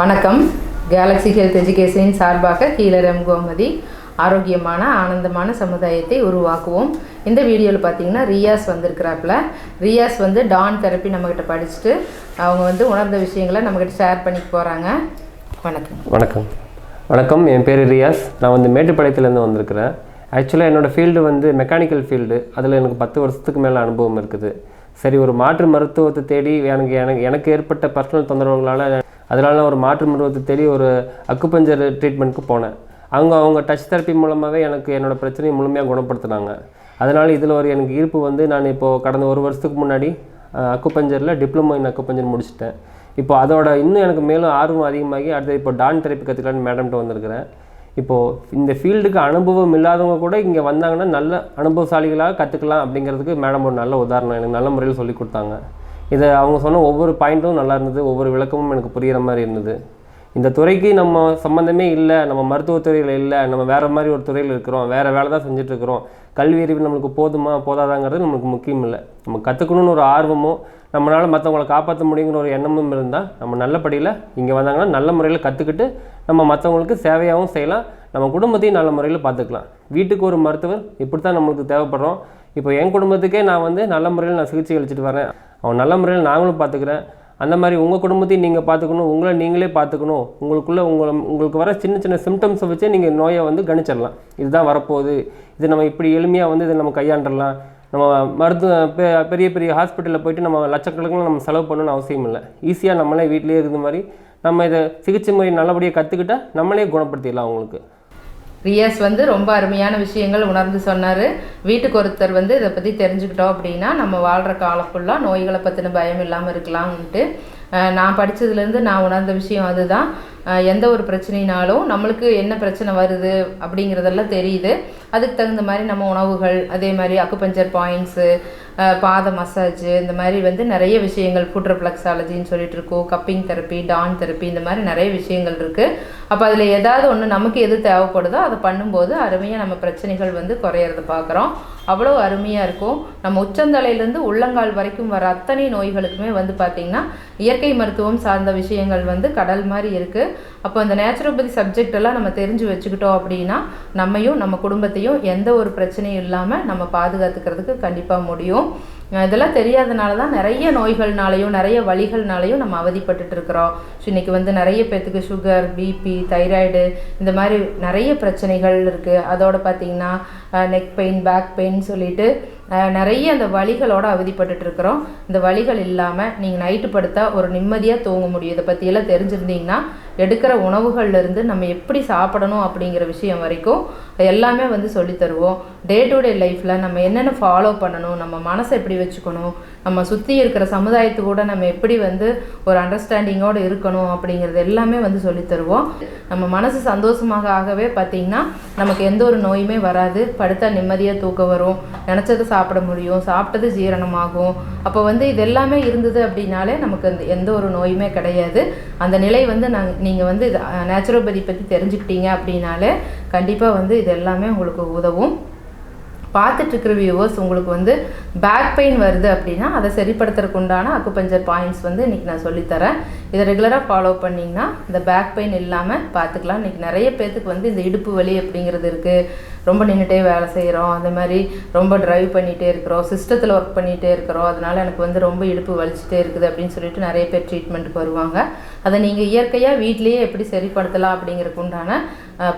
வணக்கம். Galaxy health எஜுகேஷனின் சார்பாக healer M Gomathi. ஆரோக்கியமான ஆனந்தமான சமுதாயத்தை உருவாக்குவோம். இந்த வீடியோவில் பார்த்தீங்கன்னா ரியாஸ் வந்திருக்கிறாப்புல. ரியாஸ் வந்து டான் தெரப்பி நம்மக்கிட்ட படிச்சுட்டு அவங்க வந்து உணர்ந்த விஷயங்களை நம்மக்கிட்ட ஷேர் பண்ணிக்க போகிறாங்க. வணக்கம். வணக்கம். வணக்கம். என் பேர் ரியாஸ். நான் வந்து மேட்டுப்பாளையத்துலேருந்து வந்திருக்கிறேன். ஆக்சுவலாக என்னோடய ஃபீல்டு வந்து மெக்கானிக்கல் ஃபீல்டு. அதில் எனக்கு 10 வருஷத்துக்கு மேலே அனுபவம் இருக்குது. சரி, ஒரு மாற்று மருத்துவத்தை தேடி எனக்கு ஏற்பட்ட பர்சனல் தொந்தரவுகளால் அதனால நான் ஒரு மாற்று மருத்துவத்தை தேடி ஒரு அக்குபஞ்சர் ட்ரீட்மெண்ட்டுக்கு போனேன். அவங்க டச் தெரப்பி மூலமாகவே எனக்கு என்னோடய பிரச்சனையை முழுமையாக குணப்படுத்தினாங்க. அதனால் இதில் எனக்கு ஈர்ப்பு வந்து நான் இப்போது கடந்த 1 வருஷத்துக்கு முன்னாடி அக்குபஞ்சரில் டிப்ளமோ இன் அக்குபஞ்சர் முடிச்சிட்டேன். இப்போ அதோட இன்னும் எனக்கு மேலும் ஆர்வம் அதிகமாகி அடுத்து இப்போ டான் தெரப்பி கற்றுக்கலான்னு மேடம்கிட்ட வந்திருக்கிறேன். இப்போது இந்த ஃபீல்டுக்கு அனுபவம் இல்லாதவங்க கூட இங்கே வந்தாங்கன்னா நல்ல அனுபவசாலிகளாக கற்றுக்கலாம் அப்படிங்கிறதுக்கு மேடம் ஒரு நல்ல உதாரணம் எனக்கு நல்ல முறையில் சொல்லி கொடுத்தாங்க. இதை அவங்க சொன்ன ஒவ்வொரு பாயிண்ட்டும் நல்லா இருந்தது, ஒவ்வொரு விளக்கமும் எனக்கு புரிகிற மாதிரி இருந்தது. இந்த துறைக்கு நம்ம சம்மந்தமே இல்லை, நம்ம மருத்துவத்துறையில் இல்லை, நம்ம வேறு மாதிரி ஒரு துறையில் இருக்கிறோம், வேறு வேலை தான் செஞ்சிட்ருக்கிறோம், கல்வி அறிவு நம்மளுக்கு போதுமா போதாதாங்கிறது நம்மளுக்கு முக்கியம் இல்லை. நம்ம கற்றுக்கணுன்னு ஒரு ஆர்வமும் நம்மளால் மற்றவங்களை காப்பாற்ற முடியுங்கிற ஒரு எண்ணமும் இருந்தால் நம்ம நல்லபடியில் இங்கே வந்தாங்கன்னா நல்ல முறையில் கற்றுக்கிட்டு நம்ம மற்றவங்களுக்கு சேவையாகவும் செய்யலாம், நம்ம குடும்பத்தையும் நல்ல முறையில் பார்த்துக்கலாம். வீட்டுக்கு ஒரு மருத்துவர் இப்படி தான் நம்மளுக்கு தேவைப்படுறோம். இப்போ என் குடும்பத்துக்கே நான் வந்து நல்ல முறையில் நான் சிகிச்சை அளிச்சுட்டு வரேன், அவன் நல்ல முறையில் நாங்களும் பார்த்துக்கிறேன். அந்த மாதிரி உங்கள் குடும்பத்தையும் நீங்கள் பார்த்துக்கணும், உங்களை நீங்களே பார்த்துக்கணும். உங்களுக்கு வர சின்ன சின்ன சிம்டம்ஸை வச்சே நீங்கள் நோயை வந்து கணிச்சிடலாம். இதுதான் வரப்போகுது, இது நம்ம இப்படி எளிமையாக வந்து இதை நம்ம கையாண்டலாம். நம்ம பெரிய பெரிய ஹாஸ்பிட்டலில் போய்ட்டு நம்ம லட்சக்கணக்கில் நம்ம செலவு பண்ணணும்னு அவசியம் இல்லை. ஈஸியாக நம்மளே வீட்டிலே இருக்கிற மாதிரி நம்ம இதை சிகிச்சை முறை நல்லபடியாக கற்றுக்கிட்டால் நம்மளே குணப்படுத்திடலாம். அவங்களுக்கு ரியாஸ் வந்து ரொம்ப அருமையான விஷயங்கள் உணர்ந்து சொன்னார். வீட்டுக்கு ஒருத்தர் வந்து இதை பற்றி தெரிஞ்சுக்கிட்டோம் அப்படின்னா நம்ம வாழ்கிற காலம் ஃபுல்லாக நோய்களை பற்றின பயம் இல்லாமல் இருக்கலாம்ன்ட்டு நான் படித்ததுலேருந்து நான் உணர்ந்த விஷயம் அதுதான். எந்த ஒரு பிரச்சனைனாலும் நம்மளுக்கு என்ன பிரச்சனை வருது அப்படிங்கிறதெல்லாம் தெரியுது. அதுக்கு தகுந்த மாதிரி நம்ம உணவுகள், அதே மாதிரி அக்குபஞ்சர் பாயிண்ட்ஸு, பாத மசாஜ், இந்த மாதிரி வந்து நிறைய விஷயங்கள், ஃபுட் ரிஃப்ளெக்ஸாலஜின்னு சொல்லிட்டு இருக்கோம், கப்பிங் தெரப்பி, டான் தெரப்பி, இந்த மாதிரி நிறைய விஷயங்கள் இருக்குது. அப்போ அதில் ஏதாவது ஒன்று நமக்கு எது தேவைப்படுதோ அதை பண்ணும்போது அருமையாக நம்ம பிரச்சனைகள் வந்து குறையிறத பார்க்குறோம். அவ்வளோ அருமையாக இருக்கும். நம்ம உச்சந்தலையிலேருந்து உள்ளங்கால் வரைக்கும் வர அத்தனை நோய்களுக்குமே வந்து பார்த்திங்கன்னா இயற்கை மருத்துவம் சார்ந்த விஷயங்கள் வந்து கடல் மாதிரி இருக்குது. அப்போ அந்த நேச்சுரோபதி சப்ஜெக்ட் எல்லாம் நம்ம தெரிஞ்சு வச்சுக்கிட்டோம் அப்படின்னா நம்மையும் நம்ம குடும்பத்தையும் எந்த ஒரு பிரச்சனையும் இல்லாமல் நம்ம பாதுகாத்துக்கிறதுக்கு கண்டிப்பாக முடியும். இதெல்லாம் தெரியாதனால தான் நிறைய நோய்கள்னாலையும் நிறைய வலிகள்னாலையும் நம்ம அவதிப்பட்டுட்டு இருக்கிறோம். இன்றைக்கி வந்து நிறைய பேர்த்துக்கு சுகர், பிபி, தைராய்டு, இந்த மாதிரி நிறைய பிரச்சனைகள் இருக்குது. அதோடு பார்த்திங்கன்னா நெக் பெயின், பேக் பெயின் சொல்லிட்டு நிறைய அந்த வலிகளோடு அவதிப்பட்டுட்டு இருக்கிறோம். இந்த வலிகள் இல்லாமல் நீங்கள் நைட்டு படுத்தா ஒரு நிம்மதியாக தூங்க முடியும். இதை பற்றியெல்லாம் தெரிஞ்சிருந்தீங்கன்னா எடுக்கிற உணவுகள்லேருந்து நம்ம எப்படி சாப்பிடணும் அப்படிங்கிற விஷயம் வரைக்கும் எல்லாமே வந்து சொல்லித்தருவோம். டே டு டே லைஃப்பில் நம்ம என்னென்ன ஃபாலோ பண்ணணும், நம்ம மனசை எப்படி வச்சுக்கணும், நம்ம சுற்றி இருக்கிற சமுதாயத்து கூட நம்ம எப்படி வந்து ஒரு அண்டர்ஸ்டாண்டிங்கோடு இருக்கணும் அப்படிங்கிறது எல்லாமே வந்து சொல்லித்தருவோம். நம்ம மனசு சந்தோஷமாக ஆகவே பார்த்திங்கன்னா நமக்கு எந்த ஒரு நோயுமே வராது. படுத்தா நிம்மதியாக தூக்கம் வரும், நினச்சது சாப்பிட முடியும், சாப்பிட்டது ஜீரணமாகும். அப்போ வந்து இது எல்லாமே இருந்தது அப்படின்னாலே நமக்கு எந்த ஒரு நோயுமே கிடையாது. அந்த நிலை வந்து நீங்கள் வந்து நேச்சுரோபதி பற்றி தெரிஞ்சுக்கிட்டீங்க அப்படின்னாலே கண்டிப்பாக வந்து இது எல்லாமே உங்களுக்கு உதவும். பார்த்துட்ருக்கிற வியூவர்ஸ், உங்களுக்கு வந்து பேக் பெயின் வருது அப்படின்னா அதை சரிப்படுத்துறதுக்கு உண்டான அக்குபஞ்சர் பாயிண்ட்ஸ் வந்து இன்றைக்கி நான் சொல்லித்தரேன். இதை ரெகுலராக ஃபாலோ பண்ணிங்கன்னா இந்த பேக் பெயின் இல்லாமல் பார்த்துக்கலாம். இன்றைக்கி நிறைய பேர்த்துக்கு வந்து இந்த இடுப்பு வலி அப்படிங்கிறது இருக்குது. ரொம்ப நின்றுட்டே வேலை செய்கிறோம், அந்த மாதிரி ரொம்ப ட்ரைவ் பண்ணிகிட்டே இருக்கிறோம், சிஸ்டத்தில் ஒர்க் பண்ணிகிட்டே இருக்கிறோம், அதனால் எனக்கு வந்து ரொம்ப இடுப்பு வலிச்சுட்டே இருக்குது அப்படின்னு சொல்லிட்டு நிறைய பேர் ட்ரீட்மெண்ட்டுக்கு வருவாங்க. அதை நீங்கள் இயற்கையாக வீட்லேயே எப்படி சரிப்படுத்தலாம் அப்படிங்கிறதுக்கு உண்டான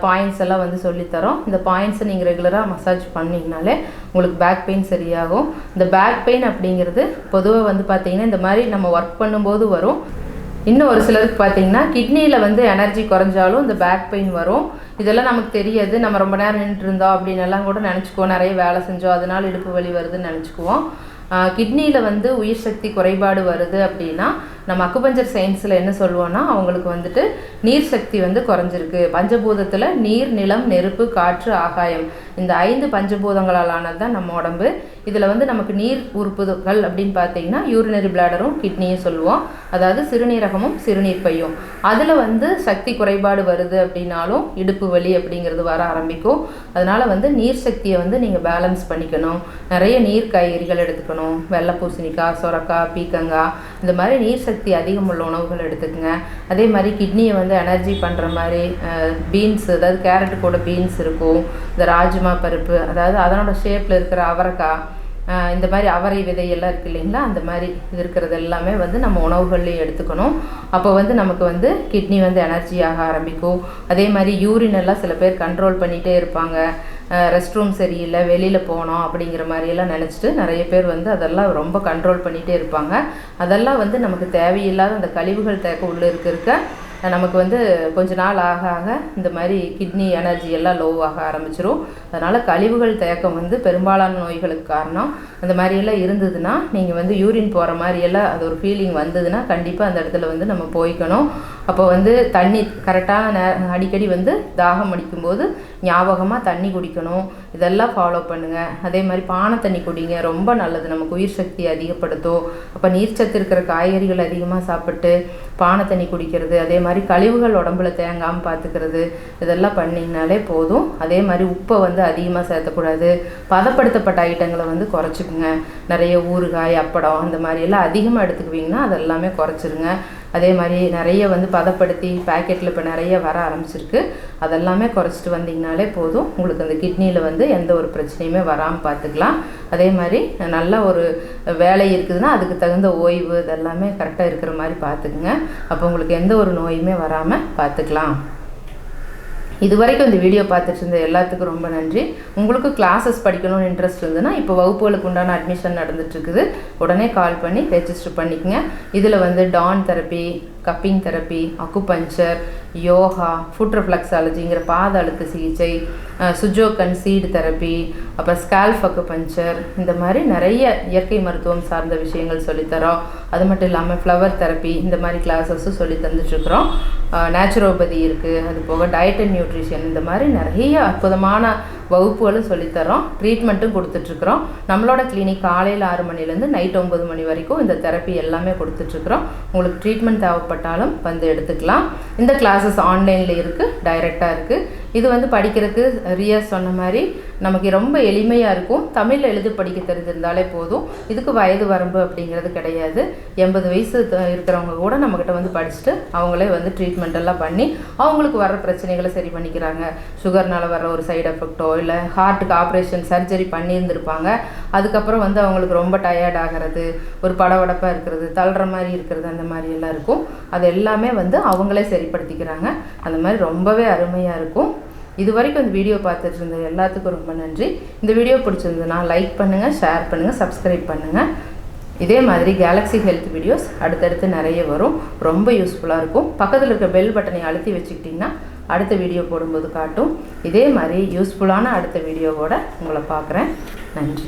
பாயிண்ட்ஸ் எல்லாம் வந்து சொல்லித்தரோம். இந்த பாயிண்ட்ஸை நீங்கள் ரெகுலராக மசாஜ் பண்ணிங்கனாலே உங்களுக்கு பேக் பெயின் சரியாகும். இந்த பேக் பெயின் அப்படிங்கிறது பொதுவாக வந்து பார்த்திங்கன்னா இந்த மாதிரி நம்ம ஒர்க் பண்ணும்போது வரும். இன்னும் ஒரு சிலருக்கு பார்த்திங்கன்னா கிட்னியில் வந்து எனர்ஜி குறைஞ்சாலும் இந்த பேக் பெயின் வரும். இதெல்லாம் நமக்கு தெரியாது. நம்ம ரொம்ப நேரம் நின்றுட்டு இருந்தோம் அப்படின்னு எல்லாம் கூட நினச்சிக்குவோம், நிறைய வேலை செஞ்சோம் அதனால் இடுப்பு வலி வருதுன்னு நினச்சிக்குவோம். கிட்னியில் வந்து உயிர் சக்தி குறைபாடு வருது அப்படின்னா நம்ம அக்குபஞ்சர் சயின்ஸில் என்ன சொல்லுவோன்னா அவங்களுக்கு வந்துட்டு நீர் சக்தி வந்து குறைஞ்சிருக்கு. பஞ்சபூதத்தில் நீர், நிலம், நெருப்பு, காற்று, ஆகாயம், இந்த 5 பஞ்சபூதங்களால் ஆனது தான் நம்ம உடம்பு. இதில் வந்து நமக்கு நீர் உறுப்புகள் அப்படின்னு பார்த்தீங்கன்னா யூரினரி பிளாடரும் கிட்னியும் சொல்லுவோம். அதாவது சிறுநீரகமும் சிறுநீர் பையும். அதில் வந்து சக்தி குறைபாடு வருது அப்படின்னாலும் இடுப்பு வலி அப்படிங்கிறது வர ஆரம்பிக்கும். அதனால் வந்து நீர் சக்தியை வந்து நீங்கள் பேலன்ஸ் பண்ணிக்கணும். நிறைய நீர் காய்கறிகள் எடுத்துக்கணும். வெள்ளை பூசணிக்காய், சொரக்காய், பீக்கங்காய் இந்த மாதிரி நீர் சக்தி அதிகம் உள்ள உணவுகள் எடுத்துக்கங்க. அதே மாதிரி கிட்னியை வந்து எனர்ஜி பண்ணுற மாதிரி பீன்ஸ், அதாவது கேரட்டு கூட பீன்ஸ் இருக்கும். இந்த ராஜ்மா பருப்பு, அதாவது அதனோட ஷேப்பில் இருக்கிற அவரைக்காய், இந்த மாதிரி அவரை விதையெல்லாம் இருக்குது இல்லைங்களா, அந்த மாதிரி இது இருக்கிறது எல்லாமே வந்து நம்ம உணவுகள்லேயும் எடுத்துக்கணும். அப்போ வந்து நமக்கு வந்து கிட்னி வந்து எனர்ஜியாக ஆரம்பிக்கும். அதே மாதிரி யூரின் எல்லாம் சில பேர் கண்ட்ரோல் பண்ணிகிட்டே இருப்பாங்க. ரெஸ்ட் ரூம் சரியில்லை, வெளியில் போனோம் அப்படிங்கிற மாதிரியெல்லாம் நினச்சிட்டு நிறைய பேர் வந்து அதெல்லாம் ரொம்ப கண்ட்ரோல் பண்ணிகிட்டே இருப்பாங்க. அதெல்லாம் வந்து நமக்கு தேவையில்லாத அந்த கழிவுகள் தேக்க உள்ளே இருக்க நமக்கு வந்து கொஞ்ச நாள் ஆக ஆக இந்த மாதிரி கிட்னி எனர்ஜி எல்லாம் லோவாக ஆரம்பிச்சிடும். அதனால் கழிவுகள் தேக்கம் வந்து பெரும்பாலான நோய்களுக்கு காரணம். அந்த மாதிரியெல்லாம் இருந்ததுன்னா நீங்கள் வந்து யூரின் போகிற மாதிரியெல்லாம் அது ஒரு ஃபீலிங் வந்ததுன்னா கண்டிப்பாக அந்த இடத்துல வந்து நம்ம போய்க்கணும். அப்போ வந்து தண்ணி கரெக்டான அடிக்கடி வந்து தாகம் அடிக்கும்போது ஞாபகமாக தண்ணி குடிக்கணும். இதெல்லாம் ஃபாலோ பண்ணுங்கள். அதே மாதிரி பானை தண்ணி குடிங்க, ரொம்ப நல்லது, நமக்கு உயிர் சக்தியை அதிகப்படுத்தும். அப்போ நீர்ச்சத்து இருக்கிற காய்கறிகள் அதிகமாக சாப்பிட்டு பானை தண்ணி குடிக்கிறது, அதே மாதிரி கழிவுகள் உடம்புல தேங்காமல் பார்த்துக்கிறது, இதெல்லாம் பண்ணிங்கனாலே போதும். அதே மாதிரி உப்பை வந்து அதிகமாக சேர்த்தக்கூடாது. பதப்படுத்தப்பட்ட ஐட்டங்களை வந்து குறைச்சிக்குங்க. நிறைய ஊறுகாய், அப்படம் அந்த மாதிரியெல்லாம் அதிகமாக எடுத்துக்குவீங்கன்னா அதெல்லாமே குறைச்சிருங்க. அதே மாதிரி நிறைய வந்து பதப்படுத்தி பேக்கெட்டில் இப்போ நிறைய வர ஆரம்பிச்சிருக்கு. அதெல்லாமே குறைச்சிட்டு வந்தீங்கனாலே போதும். உங்களுக்கு அந்த கிட்னியில் வந்து எந்த ஒரு பிரச்சனையுமே வராமல் பார்த்துக்கலாம். அதே மாதிரி நல்ல ஒரு வேலை இருக்குதுன்னா அதுக்கு தகுந்த ஓய்வு இதெல்லாமே கரெக்டாக இருக்கிற மாதிரி பார்த்துக்குங்க. அப்போ உங்களுக்கு எந்த ஒரு நோயுமே வராமல் பார்த்துக்கலாம். இது வரைக்கும் இந்த வீடியோ பார்த்துட்டு இருந்த எல்லாத்துக்கும் ரொம்ப நன்றி. உங்களுக்கு கிளாஸஸ் படிக்கணும்னு இன்ட்ரெஸ்ட் இருந்ததுன்னா இப்போ வகுப்புகளுக்கு உண்டான அட்மிஷன் நடந்துட்டுருக்குது. உடனே கால் பண்ணி ரெஜிஸ்டர் பண்ணிக்கங்க. இதில் வந்து டான் therapy, cupping therapy, acupuncture, yoga, foot ரிஃப்ளெக்ஸாலஜிங்கிற பாத அழுத்த சிகிச்சை, சுஜோகன் சீடு தெரப்பி, அப்புறம் ஸ்கால்ஃப் அக்குபஞ்சர், இந்த மாதிரி நிறைய இயற்கை மருத்துவம் சார்ந்த விஷயங்கள் சொல்லித்தரோம். அது மட்டும் இல்லாமல் ஃப்ளவர் தெரப்பி இந்த மாதிரி கிளாஸஸும் சொல்லி தந்துட்டுருக்குறோம். நேச்சுரோபதி இருக்குது. அது போக டயட் அண்ட் நியூட்ரிஷன் இந்த மாதிரி நிறைய அற்புதமான வகுப்புகளும் சொல்லித்தரோம். ட்ரீட்மெண்ட்டும் கொடுத்துட்ருக்குறோம். நம்மளோட கிளினிக் காலையில் 6 மணிலேருந்து நைட் 9 மணி வரைக்கும் இந்த தெரப்பி எல்லாமே கொடுத்துட்ருக்குறோம். உங்களுக்கு ட்ரீட்மெண்ட் தேவைப்பட்டாலும் வந்து எடுத்துக்கலாம். இந்த கிளாஸஸ் ஆன்லைனில் இருக்குது, டைரெக்டாக இருக்குது. இது வந்து படிக்கிறதுக்கு ரியாஸ் சொன்ன மாதிரி நமக்கு ரொம்ப எளிமையாக இருக்கும். தமிழில் எழுதி படிக்க தெரிஞ்சிருந்தாலே போதும். இதுக்கு வயது வரம்பு அப்படிங்கிறது கிடையாது. 80 வயசு இருக்கிறவங்க கூட நம்மக்கிட்ட வந்து படிச்சுட்டு அவங்களே வந்து ட்ரீட்மெண்ட் எல்லாம் பண்ணி அவங்களுக்கு வர்ற பிரச்சனைகளை சரி பண்ணிக்கிறாங்க. சுகர்னால் வர்ற ஒரு சைடு எஃபெக்டோ இல்லை ஹார்ட்டுக்கு ஆப்ரேஷன் சர்ஜரி பண்ணியிருந்திருப்பாங்க. அதுக்கப்புறம் வந்து அவங்களுக்கு ரொம்ப டயர்ட் ஆகிறது, ஒரு படபடப்பாக இருக்கிறது, தள்ளுற மாதிரி இருக்கிறது, அந்த மாதிரி எல்லாம் இருக்கும். அது எல்லாமே வந்து அவங்களே சரிப்படுத்திக்கிறாங்க. அந்த மாதிரி ரொம்பவே அருமையாக இருக்கும். இது வரைக்கும் இந்த வீடியோ பார்த்துட்டு இருந்த எல்லாத்துக்கும் ரொம்ப நன்றி. இந்த வீடியோ பிடிச்சிருந்ததுன்னா லைக் பண்ணுங்கள், ஷேர் பண்ணுங்கள், சப்ஸ்கிரைப் பண்ணுங்கள். இதே மாதிரி கேலக்ஸி ஹெல்த் வீடியோஸ் அடுத்தடுத்து நிறைய வரும். ரொம்ப யூஸ்ஃபுல்லாக இருக்கும். பக்கத்தில் இருக்க பெல் பட்டனை அழுத்தி வச்சுக்கிட்டிங்கன்னா அடுத்த வீடியோ போடும்போது காட்டும். இதே மாதிரி யூஸ்ஃபுல்லான அடுத்த வீடியோவோட உங்களை பார்க்குறேன். நன்றி.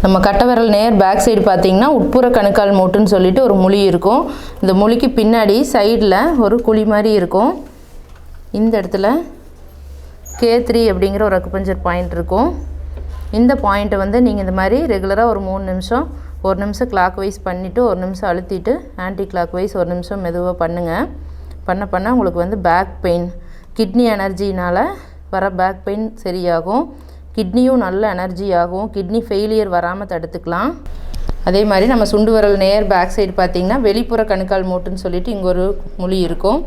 நம்ம கட்டை விரல் நேர் பேக் சைடு பார்த்தீங்கன்னா உட்புற கணுக்கால் மூட்டுன்னு சொல்லிட்டு ஒரு முழி இருக்கும். இந்த முழிக்கு பின்னாடி சைடில் ஒரு குழி மாதிரி இருக்கும். இந்த இடத்துல K3 அப்படிங்கிற ஒரு அக்குபஞ்சர் பாயிண்ட் இருக்கும். இந்த பாயிண்ட்டை வந்து நீங்கள் இந்த மாதிரி ரெகுலராக ஒரு 3 நிமிஷம், 1 நிமிஷம் கிளாக் வைஸ் பண்ணிவிட்டு 1 நிமிஷம் அழுத்திட்டு ஆன்டி கிளாக் வைஸ் 1 நிமிஷம் மெதுவாக பண்ணுங்கள். பண்ண உங்களுக்கு வந்து பேக் பெயின், கிட்னி எனர்ஜினால் வர பேக் பெயின் சரியாகும். கிட்னியும் நல்ல எனர்ஜி ஆகும். கிட்னி ஃபெயிலியர் வராமல் தடுத்துக்கலாம். அதே மாதிரி நம்ம சுண்டு விரல் நேர் பேக் சைடு பார்த்திங்கன்னா வெளிப்புற கணுக்கால் மூட்டுன்னு சொல்லிட்டு இங்கே ஒரு முழி இருக்கும்.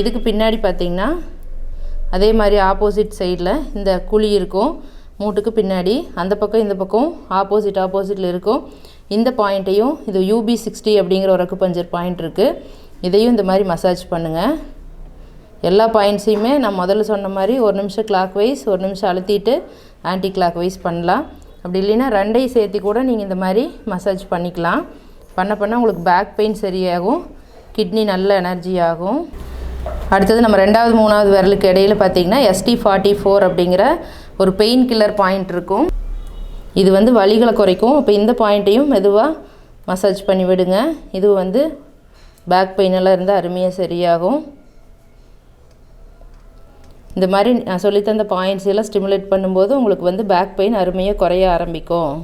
இதுக்கு பின்னாடி பார்த்திங்கன்னா அதே மாதிரி ஆப்போசிட் சைடில் இந்த குழி இருக்கும். மூட்டுக்கு பின்னாடி அந்த பக்கம் இந்த பக்கம் ஆப்போசிட்டில் இருக்கும். இந்த பாயிண்ட்டையும் இது UB60 அப்படிங்கிற ஒரு அக்குபஞ்சர் பாயிண்ட் இருக்குது. இதையும் இந்த மாதிரி மசாஜ் பண்ணுங்கள். எல்லா பாயிண்ட்ஸையுமே நான் முதல்ல சொன்ன மாதிரி 1 நிமிஷம் கிளாக் வைஸ் 1 நிமிஷம் அழுத்திட்டு ஆன்டி கிளாக் வைஸ் பண்ணலாம். அப்படி இல்லைன்னா ரெண்டையும் சேர்த்து கூட நீங்கள் இந்த மாதிரி மசாஜ் பண்ணிக்கலாம். பண்ண உங்களுக்கு பேக் பெயின் சரியாகும். கிட்னி நல்ல எனர்ஜி ஆகும். அடுத்தது நம்ம 2வது 3வது விரலுக்கு இடையில் பார்த்திங்கன்னா ST44 அப்படிங்கிற ஒரு பெயின் கில்லர் பாயிண்ட் இருக்கும். இது வந்து வலிகளை குறைக்கும். இப்போ இந்த பாயிண்ட்டையும் மெதுவாக மசாஜ் பண்ணி விடுங்க. இது வந்து பேக் பெயினெல்லாம் இருந்தால் அருமையாக சரியாகும். இந்த இந்த மாதிரி நான் சொல்லித்தந்த பாயிண்ட்ஸ் எல்லாம் ஸ்டிமுலேட் பண்ணும்போது உங்களுக்கு வந்து பேக் பெயின் அருமையாக குறைய ஆரம்பிக்கும்.